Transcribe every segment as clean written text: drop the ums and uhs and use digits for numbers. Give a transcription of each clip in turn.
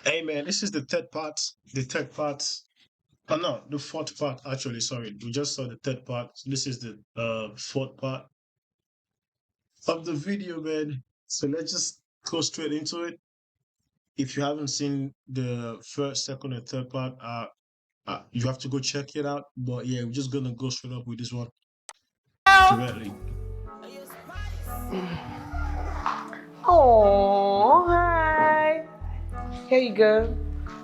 Hey man, this is the third part. The third part. Oh no, the fourth part actually. Sorry, we just saw the third part. This is the fourth part of the video, man. So let's just go straight into it. If you haven't seen the first, second, and third part, you have to go check it out. But yeah, we're just gonna go straight up with this one directly. Oh, hi. Here you go.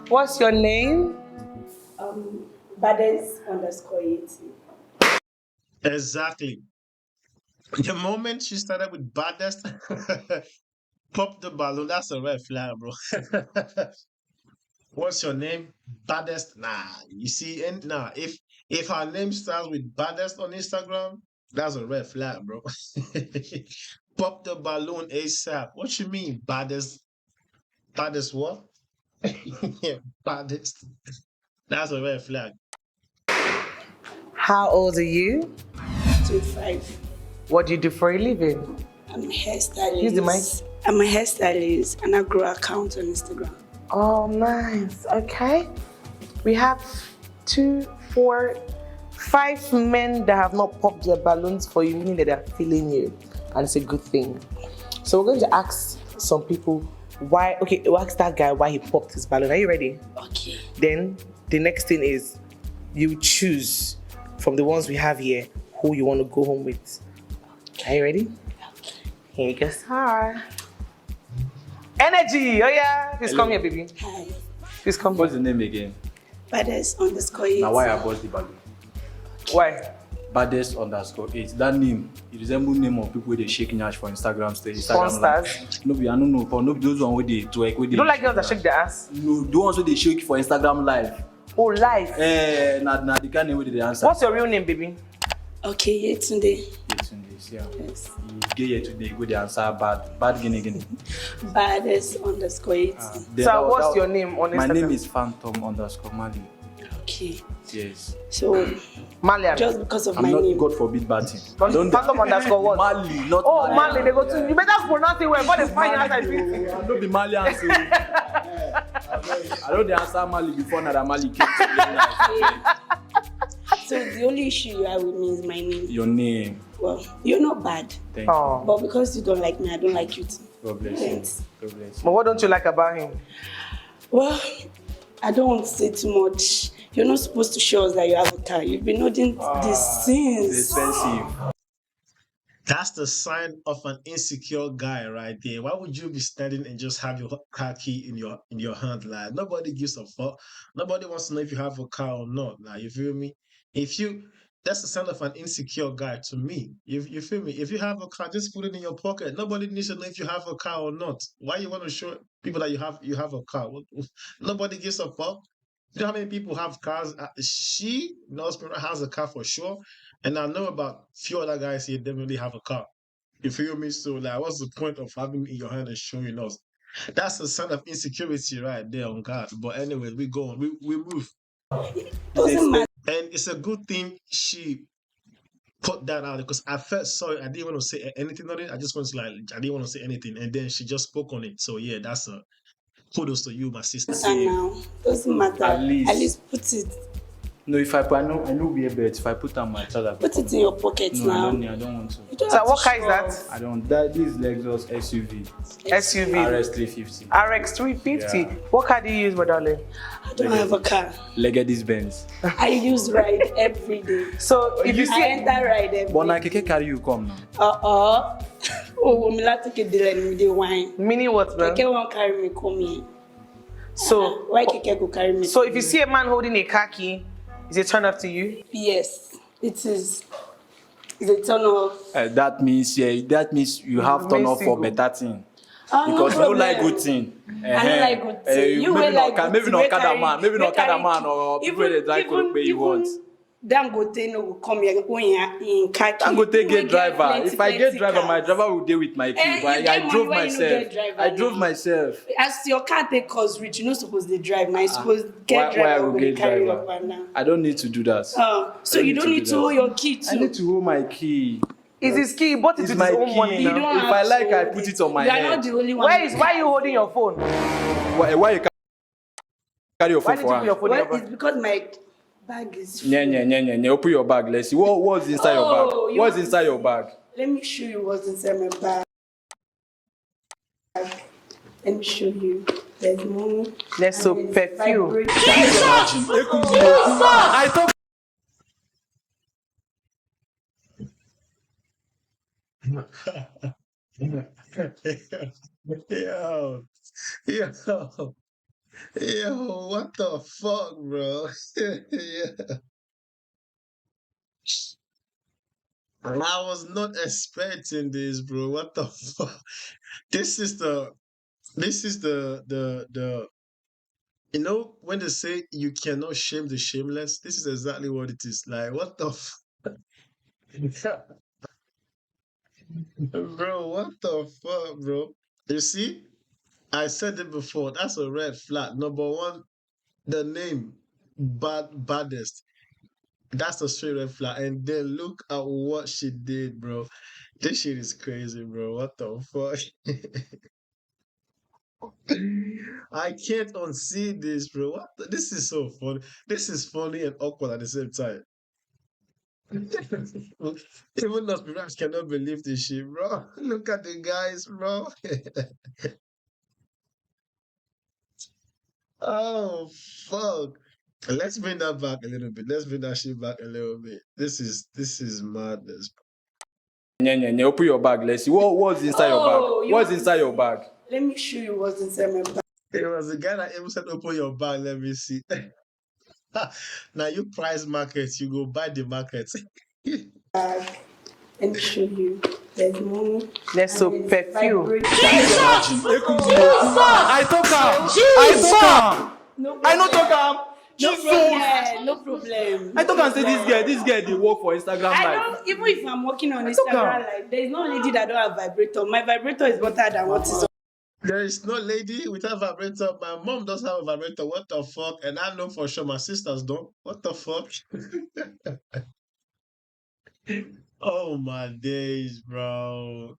What's your name? Baddest underscore 80. Exactly. The moment she started with baddest, pop the balloon. That's a red flag, bro. What's your name? Baddest? Nah, you see, and nah, if her name starts with baddest on Instagram, that's a red flag, bro. Pop the balloon ASAP. What you mean, baddest? Baddest what? Yeah, baddest. That's a red flag. How old are you? 25. What do you do for a living? I'm a hairstylist. Use the mic. I'm a hairstylist and I grow account on Instagram. Oh, nice. Okay. We have 2, 4, 5 men that have not popped their balloons for you, meaning that they're feeling you. And it's a good thing. So we're going to ask some people why. Okay, we'll ask that guy why he popped his balloon. Are you ready? Okay. Then the next thing is you choose from the ones we have here who you want to go home with. Are you ready? Okay. Here you go, sir. Energy! Oh yeah! Please Hello. come here, baby. Hi. Please come What's here. the name again? Baddest underscore 80. Now why I bought the balloon? Why? Baddest underscore 8. That name, it resembles name of people they shake nyash for Instagram stage. Porn Instagram stars. No, I don't know. For no be those one where they twerk. Where they You don't like girls that shake their ass? No, the ones where they shake for Instagram live. Oh, life. Nah, the kind of way they answer. What's your real name, baby? Okay, Yetunde. Yes, in this, yeah. Yes. You get here today, go the answer bad guinea. Baddest underscore 80. So what's your name on My Instagram? name is Phantom underscore Mali. Okay. Yes. So, Malian. just because of I'm my not name. God forbid bad thing. Phantom underscore what? Mali, not Oh, Mali. Mali, they go to. You better pronounce it well. God is fine outside. I don't be Mali answer. I know the answer Mali before that Mali came to So, the only issue you have with me is my name. your name. Well, you're not bad. Thank you. Oh. But because you don't like me, I don't like you too. God bless Thanks. you. God bless you. But what don't you like about him? Well, I don't want to say too much. You're not supposed to show us that you have a car. You've been holding this It's since. expensive. That's the sign of an insecure guy right there. Why would you be standing and just have your car key in your hand? Like nobody gives a fuck. Nobody wants to know if you have a car or not. Like you feel me? That's the sign of an insecure guy to me. You feel me? If you have a car, just put it in your pocket. Nobody needs to know if you have a car or not. Why you want to show people that you have a car? Nobody gives a fuck. You know how many people have cars? She knows has a car for sure. And I know about few other guys here definitely have a car. You feel me? So like what's the point of having it in your hand and showing us? That's a sign of insecurity right there on God. But anyway, we go on. We move. Doesn't matter. And it's a good thing she put that out because I felt sorry. I didn't want to say anything on it. I just want to I didn't want to say anything. And then she just spoke on it. So yeah, that's a kudos to you, my sister. Now. Doesn't matter. At least. Put it. No, if I put, I know be a bet. If I put on my charger, Put it in your pocket no, now. I don't want to. You don't So have what to car is show that? us. I don't. That this is Lexus SUV SUV. RS 350. RX 350. Yeah. What car do you use, my darling? I don't have a car. Legacy Benz. I use ride every day. So if you I see enter ride every But na day. keke carry you come now. Oh, me like to get the wine. meaning what, man? Keke won't carry me come here. So Why Keke go carry me? if you see a man holding a car key, is it turn off to you? Yes, it is. It's a turn off. That means you have turn off for better thing. Oh, Because you no don't like problem. good thing. I don't like good thing. You will like good maybe thing. not Wey Kada carry- man, maybe wey not Kada carry man key. or people that drive Kolope you want. Dangote no go come here go in car key. I'm going to You will get driver. plenty, If I get plenty driver, my cars. driver will deal with my key. Eh, But you I get drove money when you no myself. get driver I drove now. myself. As your car take us reach, you no suppose dey drive. Now you suppose Why get I driver will wey get carry you driver? up and down. I don't need to do that. So you don't need to hold your key I need too. to hold my key. Is his key? He bought it It's with my his own key. money You now. don't If have I to like, I hold put it on my You are head. not the only one. Why are you holding your phone? Why you Carry your Why phone did you put your for phone in your Well, it's bag? because my bag is full. Yeah. Open your bag. Let's see. What's inside your bag? You What's want inside to your see? bag? Let me show you what's inside my bag. Let me show you. There's money. There's and some there's perfume. vibrator. I thought. Yo, yo, yo, what the fuck, bro? Yeah. I was not expecting this, bro. What the fuck? This is the you know when they say you cannot shame the shameless, this is exactly what it is. Like what the bro, what the fuck, bro? You see? I said it before, that's a red flag. Number one, the name baddest. That's a straight red flag. And then look at what she did, bro. This shit is crazy, bro. What the fuck? I can't unsee this, bro. This is so funny. This is funny and awkward at the same time. Even us perhaps cannot believe this shit, bro. Look at the guys, bro. Oh fuck. Let's bring that back a little bit. Let's bring that shit back a little bit. This is madness. Yeah. Open your bag. Let's see. What's inside your bag? You What's want inside to your see? bag? Let me show you what's inside my bag. It was the guy that even said open your bag, let me see. Now you price market, you go buy the market. Let me show you. There's money. There's some and there's perfume. vibrator. I talk am. No I know problem. talk am. No problem. No problem. I talk am say this girl dey work for Instagram I Live. don't, even if I'm working on took Instagram am. Live, there is no lady that don't have vibrator. My vibrator is better than what is on. There is no lady with a vibrator. My mom does have a vibrator. What the fuck? And I know for sure my sisters don't. What the fuck? Oh my days, bro.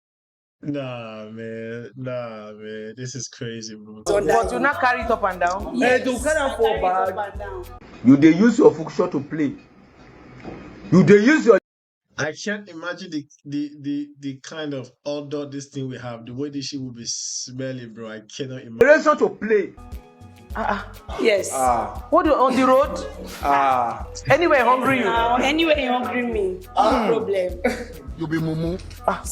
Nah, man. Nah, man. This is crazy, bro. But you not carry it up and down. Yes, to carry am I for carry it bag. up and down. You dey use your function to play. You dey use your I can't imagine the kind of odor this thing will have. The way this shit will be smelling, bro. I cannot imagine. generation to play. Yes. What do on the road? Anywhere hungry you? Now, anyway, you hungry me. No problem. You be mumu.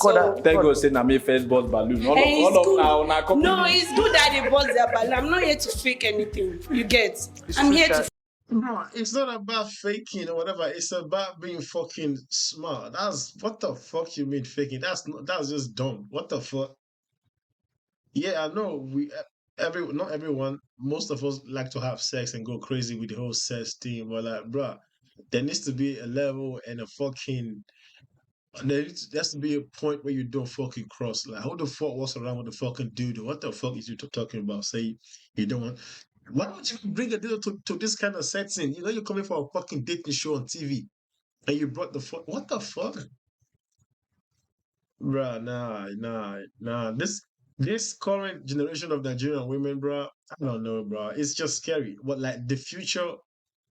God, Thank God say na me first boss balloon. All And it's of good. now company. No, it's good that they bust their balloon. I'm not here to fake anything. You get? I'm true, here Sha. to. Bro, it's not about faking or whatever. It's about being fucking smart. That's what the fuck you mean faking? That's just dumb. What the fuck? Yeah, I know not everyone. Most of us like to have sex and go crazy with the whole sex thing, but like, bro, there needs to be a level and a fucking. There has to be a point where you don't fucking cross. Like, who the fuck walks around with a fucking dude? What the fuck is you talking about? Say you don't want. Why would you bring a dude to this kind of setting? You know, you're coming for a fucking dating show on TV, and you brought the fuck. What the fuck, bruh? Nah. This current generation of Nigerian women, bruh, I don't know, bruh. It's just scary. What like the future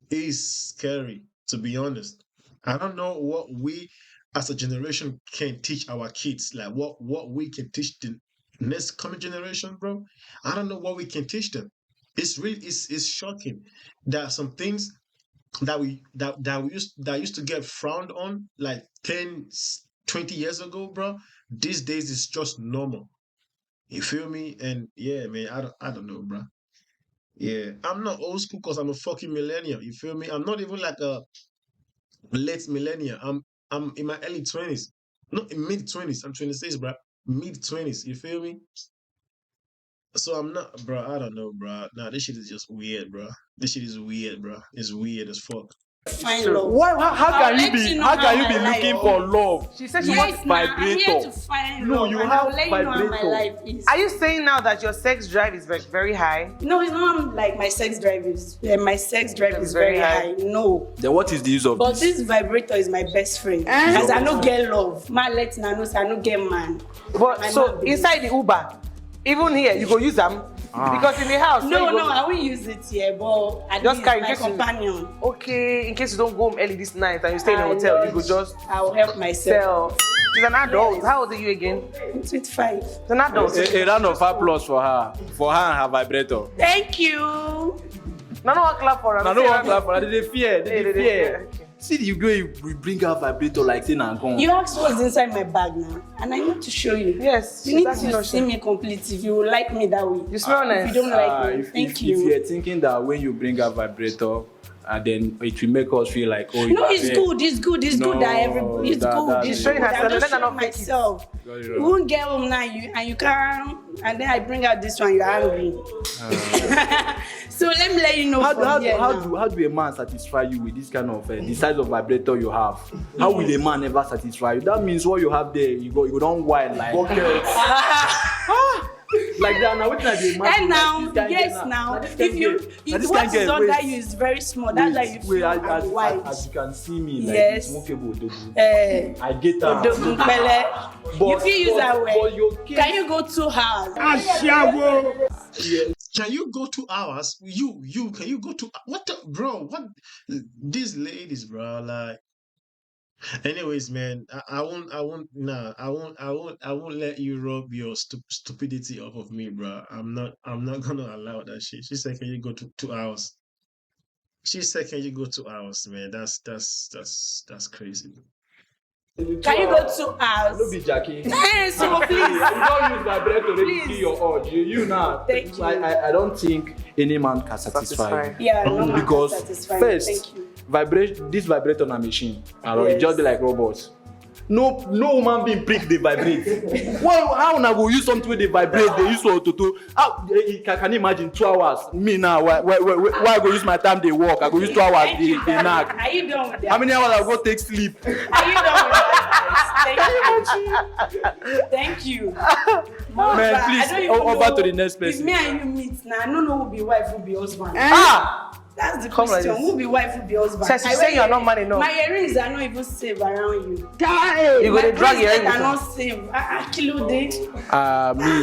is scary, to be honest. I don't know what we as a generation can teach our kids, like what we can teach the next coming generation, bro. I don't know what we can teach them. It's shocking that some things that used to get frowned on like 10, 20 years ago, bro. These days it's just normal. You feel me? And yeah, man, I don't know, bro. Yeah, I'm not old school because I'm a fucking millennial. You feel me? I'm not even like a late millennial. I'm in my early 20s. Not in mid 20s. I'm 26, bro. Mid 20s. You feel me? So I'm not, bro. I don't know, bro. Nah, this shit is just weird, bro. This shit is weird, bro. It's weird as fuck. Find love. Why? How I'll can you let be? you know How how can you my be life looking is. for love? She said she Yes, wants. ma, I'm here vibrator. to find No, love. you and have I'll let you know how my vibrator. life is. Are you saying now that your sex drive is very high? No, it's not like my sex drive is. My sex drive It's is very very high. high. No. Then what is the use of But this? this vibrator is my best friend. As I no get love. Man, let know say I no get man. But My so man be- inside the Uber, even here you go use them. Because in the house. No, when you go- I will use it here, but at Just least carry my in case you- companion. Okay, in case you don't go home early this night and you stay in a hotel, you go just I'll help myself. sell. She's an adult. Yes. How old are you again? I'm 25. She's an adult. A round of applause for her and her vibrator. Thank you. No one clap for her. I don't want to clap for her. They fear. Hey, They they fear. fear. See, you go, you bring her vibrator like saying and gone. You asked what's inside my bag now, and I need to show you. Yes, You need exactly. to see me complete if you like me that way. You smell nice. If you don't like me, If you're thinking that when you bring a vibrator, and then it will make us feel like, oh, No, you it's are good. It's good. It's good that everybody. It's good. that's It's She's showing good. herself. I'm just Let her showing not fake it. myself. Got it You wrong. won't get home now, and you can't, and then I bring out this one. You're angry. So let me let you know. How from here now. do a man satisfy you with this kind of the size of vibrator you have? How will a man ever satisfy you? That means what you have there, you don't wild like like that. Now, what can I man? And now, yes, now, if what is under you is very small, that's why you feel wide. As you can see me, like Yes. it's smokeable. Dogu. Eh, I get that. Odogunpele. You feel use that way. Can you go 2 hours? Can you go 2 hours? Can you go to what the, bro? What these ladies, bro? Like, anyways, man, I won't let you rub your stupidity off of me, bro. I'm not gonna allow that shit. She said, "Can you go to 2 hours?" She said, "Can you go 2 hours, man?" That's crazy. Can you go 2 hours? No be Jackie. So please. You don't use vibrator to Please. kill your urge. You now. Thank you. I don't think any man can satisfy you. Yeah, no man can Because satisfy me. first, Thank you. this vibrator on a machine, and Yes. it just be like robots. No woman being prick they vibrate. How na go use something where they vibrate? They use to. How can you imagine 2 hours? Me now, why I go use my time they work? I go use 2 hours Thank they you, darling. nag. Are you done with that? How many hours I go take sleep? Are you done with that? Thank you. Man, I please, don't even over know to the next If person. me and you meet now, I don't know who be wife, who be husband. That's the Come like question. this. Who be wife, who be husband? Says you I say wear you are not man enough. My earrings are not even safe around you. You go to drag your bracelets hair. are not safe. Kilo day.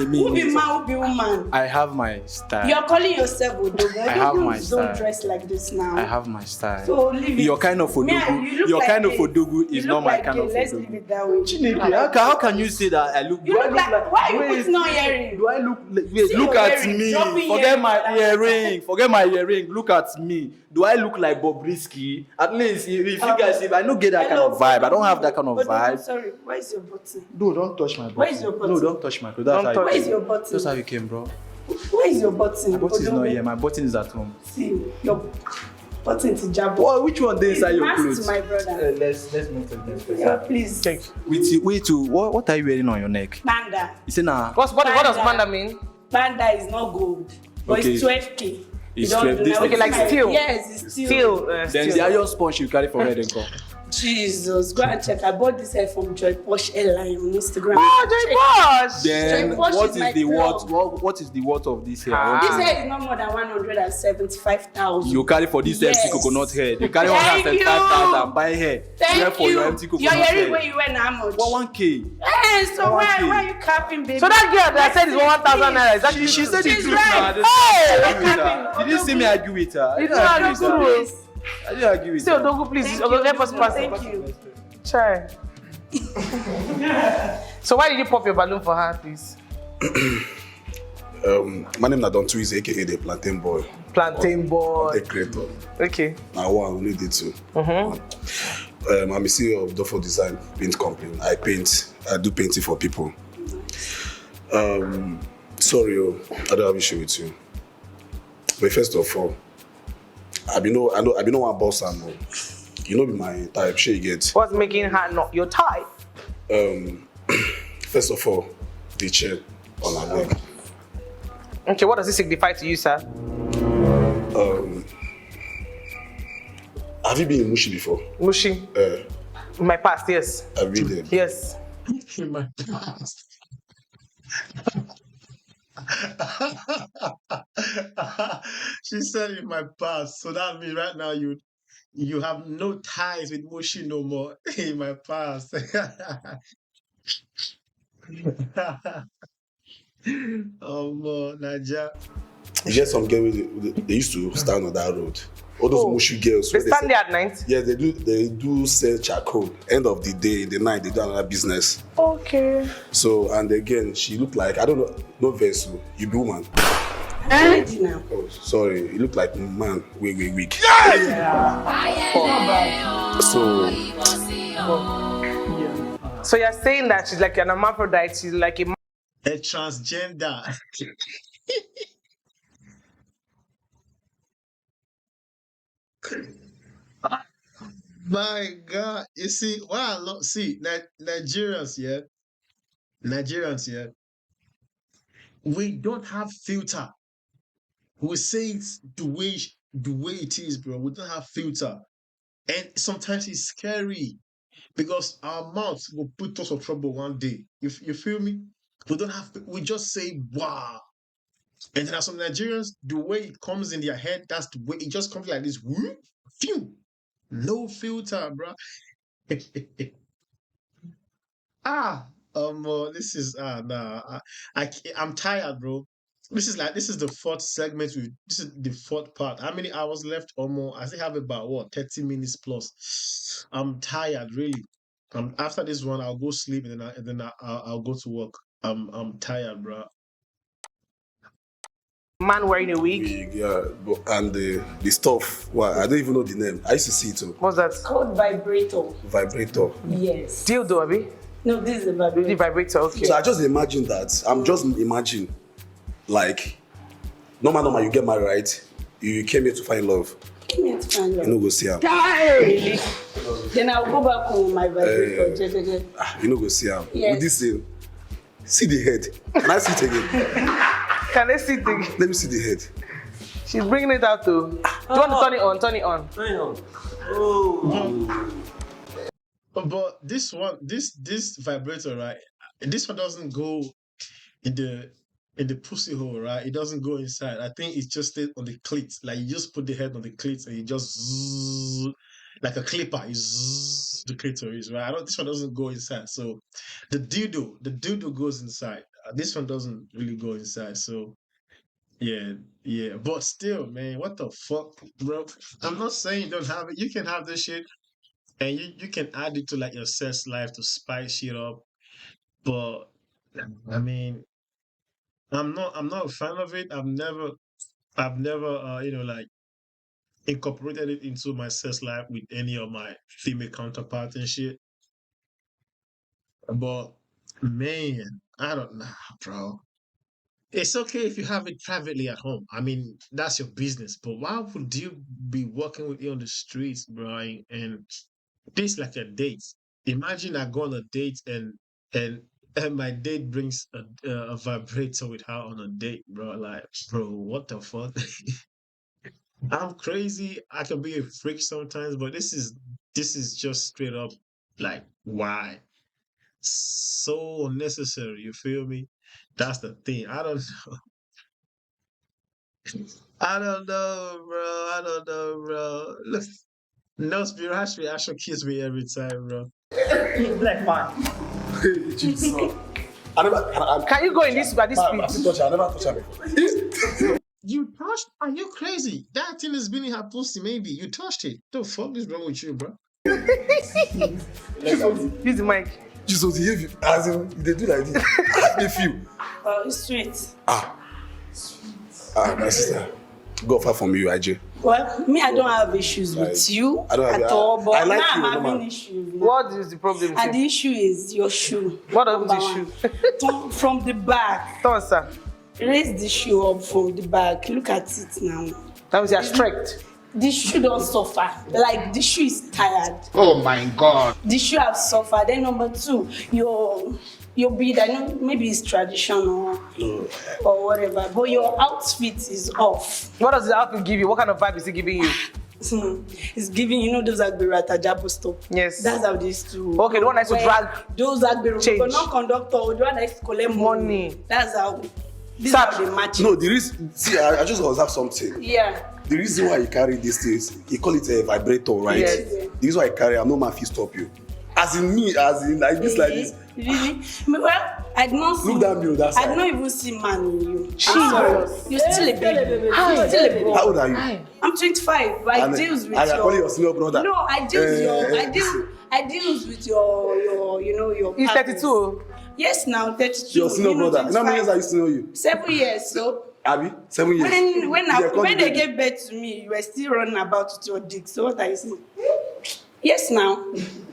Who be Me. man, who be woman? I have my style. You're calling yourself Odogun. I have my Odogun style. don't dress like this now. I have my style. So leave it. Your kind of Me and odogu. you look Your like kind of gay. odogu You is look not my like kind gay. of Let's leave odogu. it that way. Chineke, how can you say that I look? You look like. Why are you putting on earring? Do I look? Wait, See look your at earring, me. dropping Forget earring. my earring. Forget my earring. Look at me. Do I look like Bobrisky? At least if you guys, if I don't get that kind of vibe, I don't have that kind of Odogun, vibe. Sorry, where's your button? No, don't touch my button. Where is your button? No, don't touch my button. That's Don't how touch it Where's came. your button? That's how you came, bro. Where is your button? My button is not Odogun? here. My button is at home. See, your button to jab. Well, which one is inside your Mask to clothes? my brother. Let's move to the next person. Yeah, please. Wait, what are you wearing on your neck? Banda. You say nah. What does panda mean? Banda is not gold, but Okay. it's 12K. It's You don't 12 do this that. Okay, like steel. Yes, it's steel. Still. Then the iron sponge you carry for head and come. Jesus, go and check. I bought this hair from Joy Posh Airline on Instagram. Oh, Joy Bosh. Then Joy Posh what is is my the plug. what is the worth of this hair? Ah. This hair is not more than 175,000. You carry for this Yes. empty coconut head. You carry Thank 175,000 buy hair. Thank Wear for you. your empty Your coconut earring when head. you wear how much? What 1K? So why 1K. are you capping, baby? So that girl that said is 1,000 naira. Is that She said She's the truth right. now. Hey! Argue with her. Did you see me argue with her? I You didn't don't argue argue with her. with her. I didn't argue with Still, her. Dogu, please. Thank Okay, you. let us pass Thank it. you. Try. So why did you pop your balloon for her, please? My name is Don Twiz, aka the Plantain Boy. Plantain boy. The creator. Okay. Now one we need it too. I'm a CEO of Dofo Design Paint Company. I do painting for people. Sorry, I don't have issue with you. But first of all, I be no one boss and you know be my type. She get. What's making her not your type? First of all, the chair on her neck. Okay, what does it signify to you, sir? Have you been in Mushi before? Mushi. In my past, yes. I've been there. Yes. In my past. She said in my past. So that means right now you have no ties with Moshi no more. In my past. Naja. You get some girls they used to stand on that road. All those mushy girls. They where stand there at night? Yeah, they do sell charcoal. End of the day, in the night, they do another business. Okay. So, and again, she looked like, I don't know, no vessel, you be woman. Lady now. Oh, sorry, you look like man, weak. So, So you're saying that she's like an hermaphrodite, she's like a A transgender. My God. You see, wow, see, Nigerians, yeah. Nigerians, yeah. We don't have filter. We say it's the way it is, bro. We don't have filter. And sometimes it's scary because our mouths will put us in trouble one day. You feel me? We don't have we just say wow. And there are some Nigerians, the way it comes in their head, that's the way it just comes like this. Whoop, phew. No filter, bro. This is nah. I'm tired, bro. This is the fourth segment. This is the fourth part. How many hours left? I still have about what 30 minutes plus. I'm tired, really. After this one, I'll go sleep and then I'll go to work. I'm tired, bro. man wearing a wig. yeah, and the stuff, well, I don't even know the name. I used to see it too. What's that? Called vibrator. Vibrator. Yes. Dildo, Abi? No, this is a The vibrator. vibrator, okay. So I just imagine that. I'm just imagine, like, normal, you get married, right? You came here to find love. Give me a fan. You know, go see him. Really? Then I'll go back home with my vibrator. You know, go see him. Yes. With this thing, see the head. Can I see it again? Can they see the... Let me see the head. She's bringing it out too. Do you want to turn it on? Turn it on. Turn it on. Oh. But this one, this vibrator, right? This one doesn't go in the pussy hole, right? It doesn't go inside. I think it's just stayed on the clit. Like you just put the head on the clit and you just zzz, like a clipper. You zzz the clitoris, right? This one doesn't go inside. So the dildo goes inside. This one doesn't really go inside. So yeah. But still, man, what the fuck, bro? I'm not saying you don't have it. You can have this shit. And you can add it to like your sex life to spice it up, but I mean, I'm not a fan of it. I've never like incorporated it into my sex life with any of my female counterparts and shit. But man, I don't know, bro. It's okay if you have it privately at home. I mean, that's your business. But why would you be walking with you on the streets, bro? And this like a date. Imagine I go on a date and and my date brings a vibrator with her on a date, bro. Like, bro, what the fuck? I'm crazy. I can be a freak sometimes, but this is just straight up like why? So unnecessary. You feel me? That's the thing. I don't know. I don't know, bro. I don't know, bro. Look, no, Spirit actually kiss me every time, bro. Black man. Jesus. Can you go in this at this I speed? never touched her before. You touched? Are you crazy? That thing has been in her pussy, maybe. You touched it. The fuck is wrong with you, bro? Use the mic. Jesus, you as in they do like this. How they feel? It's sweet. My sister, go far from you, IJ. Well, me, I don't have issues Like, with you I don't have- at all, but I like now you, I'm normal. having issues. Now. What is the problem? And the issue is your shoe. What of the Number shoe? one. From the back. Turn, sir. Raise the shoe up from the back. Look at it now. That means you're strict. The shoe don't suffer. Like the shoe is tired. Oh my God. The shoe have suffered. Then number two, your beard, I know maybe it's traditional or whatever, but your outfit is off. What does the outfit give you? What kind of vibe is it giving you? It's giving, you know, those Agbero at Jabo stop. Yes. That's how they used to. Okay, the one that used to drag those Agbero, change. but not conductor, the one that used to collect money. That's how. This is Sir, how they match. No, the reason, see, I just observe something. Yeah. The reason why you carry these things, you call it a vibrator, right? Yes. The reason why I carry, I'm no man fit stop you. As in me, as in like this, like this. Really? Well, I did not see. Look that mirror, that I side. did not even see man in you. Jesus. I'm sorry. You're still a baby. You're still a baby. How old are you? I'm 25. I And deals with I calling your. your senior brother. No, I deals with your you know your. He's partners. 32. Yes, now 32. Your senior You know, brother. How many years I 25. used to know you? 7 years. So Abby? 7 years. when they gave birth to me, you were still running about with your dick. So what are you saying? Yes, now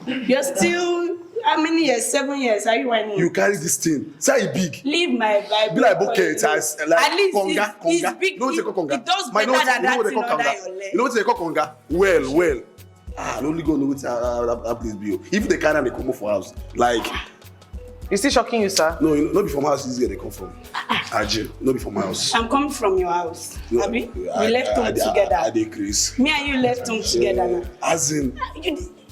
you're still. How many years? 7 years. Are you whining? You carry this thing. Say it big. Leave my Bible. Be like bucket, as like At least conga, it's conga. big. You know what they call conga? It does My better notes, than you know that what they thing call under conga? your leg. You know what they call conga? Well. I only go know what that place be. If they carry and they come up for house, like Is still shocking you, sir? no, you know, not be from house. This is where they come from. Ajay, not be from my house. I'm coming from your house. No, Abi? We left home I together. decrease. Me and you left home together now. As in,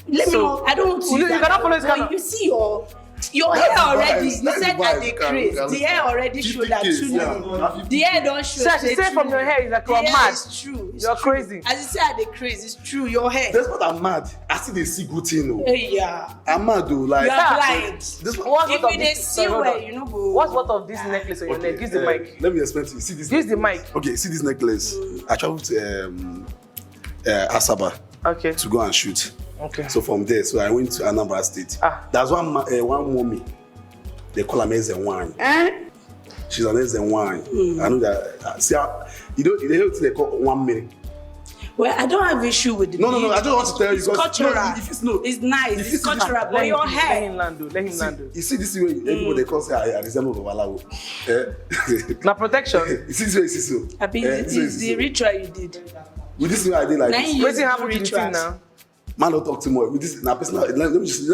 Let me know. I don't want to. you cannot follow his But kind you see your That's hair the already. vibes, You that's said the I vibes, decrease. Karen. The hair already showed that 50K, truly. yeah. The hair don't show. Sir, she say said from truly. your hair is like you The are hair mad. is true. It's You're true. crazy. As you say, I decrease. It's true. Your hair. that's what I'm mad. I see they see good thing. Oh. Yeah. I'm mad though. Like You are blind. this one. What's If what you of dey this? see Sorry, hold where on. you know go. What's what of this necklace on your neck? Use the mic. Let me explain to you. See this. Use the mic. Okay, see this necklace. I traveled to Asaba Okay. to go and shoot. Okay. So from there, so I went to Anambra State. There's one mommy. They call her Ezenwany. She's an Ezenwany. I know that. See, you know they call 1 minute. Well, I don't have issue with the No. I just want to tell you it's because cultural. no, if it's no, It's nice. if It's it's- cultural. But Let your him hair. land. Let him land. you see this way everybody calls her I resemble Babalawo. Now protection. You see this way, you see so. Abi, This way, it's the ritual you did. with this way I did like Now this. you What's use happening to the thing rituals. now? Man, don't talk too much. With this, now personal. Let me just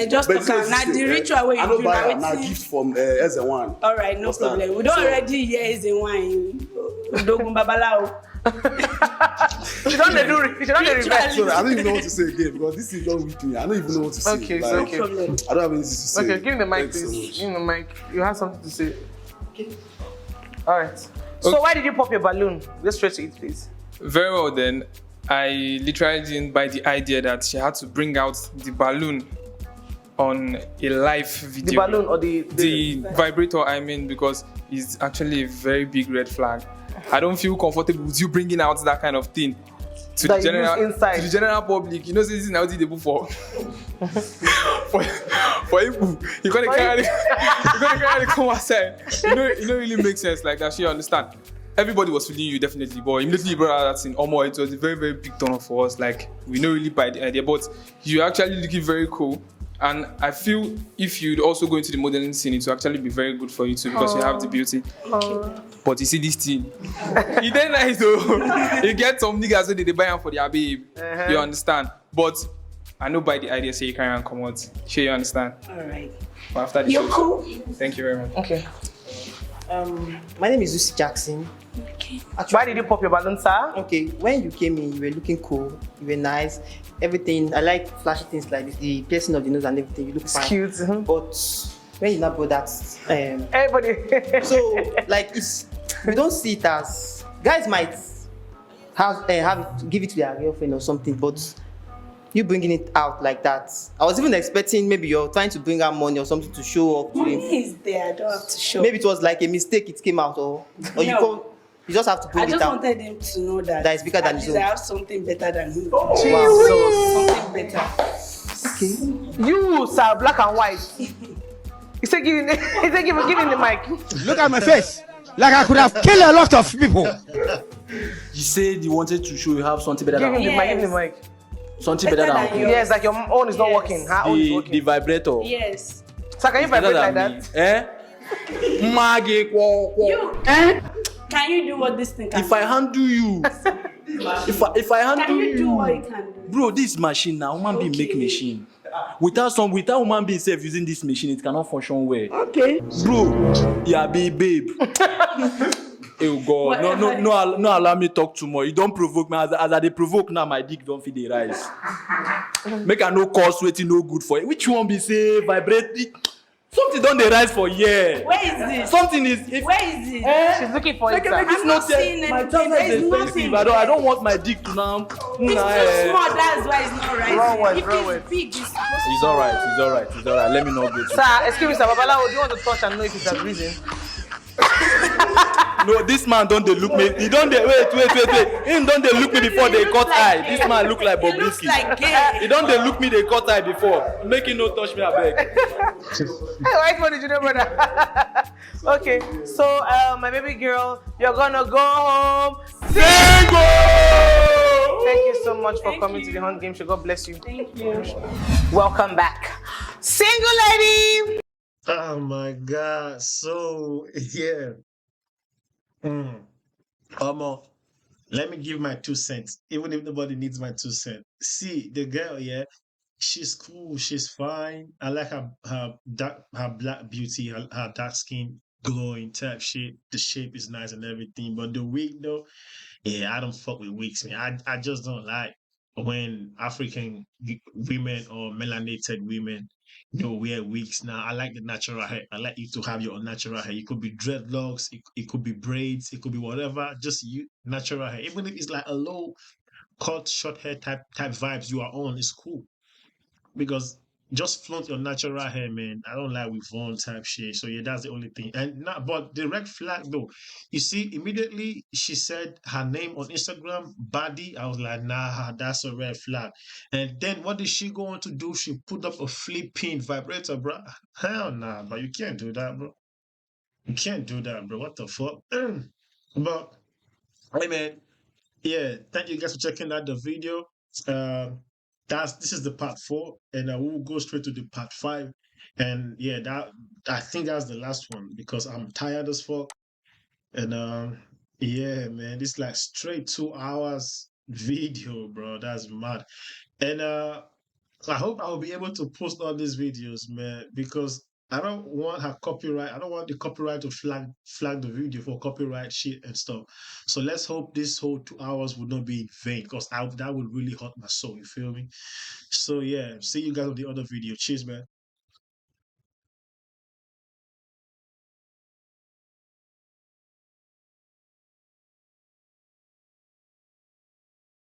Just But talk this way, am. Now this the way, ritual wey you I don't do buy na her now wetin- gift from Ezenwany. All right, no Understand? problem. We don't So- already hear is a wine. Dogun Babalawo. She don't dey do. She don't dey reverse. So I don't even know what to say again because this is just with me. I don't even know what to say. Okay, it's like, okay. Problem. I don't have anything to say. Okay, give me the mic, Thanks so please. much. Give me the mic. You have something to say. All right. So why did you pop your balloon? Go straight to it, please. Very well then. I literally didn't buy the idea that she had to bring out the balloon on a live video. The balloon or The vibrator, I mean, because it's actually a very big red flag. I don't feel comfortable with you bringing out that kind of thing to That the you use general inside. to the general public. You know, this is now the book for for people. You gotta carry the come outside. You know, it really makes sense like that. She understand. Everybody was feeling you definitely, but immediately you brought out that thing. Omo, it was a very, very big turn off for us. Like we don't really buy the idea, but you're actually looking very cool. And I feel if you'd also go into the modeling scene, it will actually be very good for you too because you have the beauty. But you see this thing, it ain't nice though. You get some niggas so they buy them for their babe. You understand? But I know by the idea say you carry and come out. Sure you understand? All right. But after the You're show, cool. thank you very much. Okay. My name is Lucy Jackson. Okay. Why did you pop your balloon, sir? Okay, when you came in, you were looking cool, you were nice, everything. I like flashy things like this, the piercing of the nose and everything. You look It's fine. cute. But when you now brought that, Everybody. so like it's we don't see it as guys might have it, give it to their girlfriend or something, but you bringing it out like that. I was even expecting maybe you're trying to bring out money or something to show off to him. Money is there. I don't have to show. Maybe it was like a mistake. It came out, or you No. come, you just have to I bring it just out. wanted him to know that. That is bigger than at his least own. I have something better than him. Jesus. Something better. You, sir, black and white. He said, give him the mic. Look at my face. Like I could have killed a lot of people. You said you wanted to show you have something better Give him than the mic. Give him the mic. something Better better than than you. Yes, like your own is not Yes. working. Her own is the working. vibrator. Yes. Sir, can you Better vibrate like than that? me. Eh? Mage kwa kwa. You. Can you do what this thing can If I handle you, if I handle Can you do what you can do? bro, this machine now, human being make machine. Without human being self using this machine, it cannot function well. Okay. Bro, yeah, babe. Oh God, no, allow me talk too much. You don't provoke me. As I dey provoke now, my dick don't feel the rise. Make I no cause waiting no good for it. Which one be say vibrate? Something don't dey rise for year. Where is this? Something is. Where is it? She's looking for it, Make sir. this I'm not not seeing my anything. channel There is is expensive. nothing I don't want my dick to now It's too small, that's why it's not rising. Wrong If it's big, it's supposed to. He's alright. Let me not go to. Sir, excuse me, sir. Babalawo, do you want to touch and know if it has risen? No, this man don't they look me. He don't they wait. Him don't they look me before they cut eye. This man look like It looks Bobrisky. like gay. He don't they look me they cut eye before. Make him no touch me abeg. Hey, white money, you know, brother. Okay, so my baby girl, you're gonna go home. Single. Thank you so much for coming to the Hunt Game Show. God bless you. Thank you. Welcome back. Single lady. Oh my God. So yeah. Let me give my 2 cents, even if nobody needs my 2 cents. See, the girl, yeah, she's cool, she's fine. I like her black beauty, her dark skin, glowing type shape. The shape is nice and everything. But the wig though, yeah, I don't fuck with wigs, man. I just don't like when African women or melanated women wear wigs. Now I like the natural hair. I like you to have your own natural hair. It could be dreadlocks, it could be braids, it could be whatever. Just you natural hair. Even if it's like a low cut short hair type vibes you are on, it's cool. Because just flaunt your natural hair, man. I don't like with Vaughn type shit. So yeah, that's the only thing. And not, but the red flag though, you see, immediately she said her name on Instagram, Body. I was like, nah, that's a red flag. And then what did she go on to do? She put up a flipping vibrator, bro. Hell nah, but you can't do that, bro. You can't do that, bro. What the fuck? But hey, man. Yeah, thank you guys for checking out the video. This is the part 4, and we'll go straight to the part 5. And yeah, that I think that's the last one because I'm tired as fuck. And yeah, man, it's like straight 2 hours video, bro. That's mad. And I hope I'll be able to post all these videos, man, because I don't want her copyright. I don't want the copyright to flag the video for copyright shit and stuff. So let's hope this whole 2 hours would not be in vain, because that would really hurt my soul. You feel me? So yeah, see you guys on the other video. Cheers, man.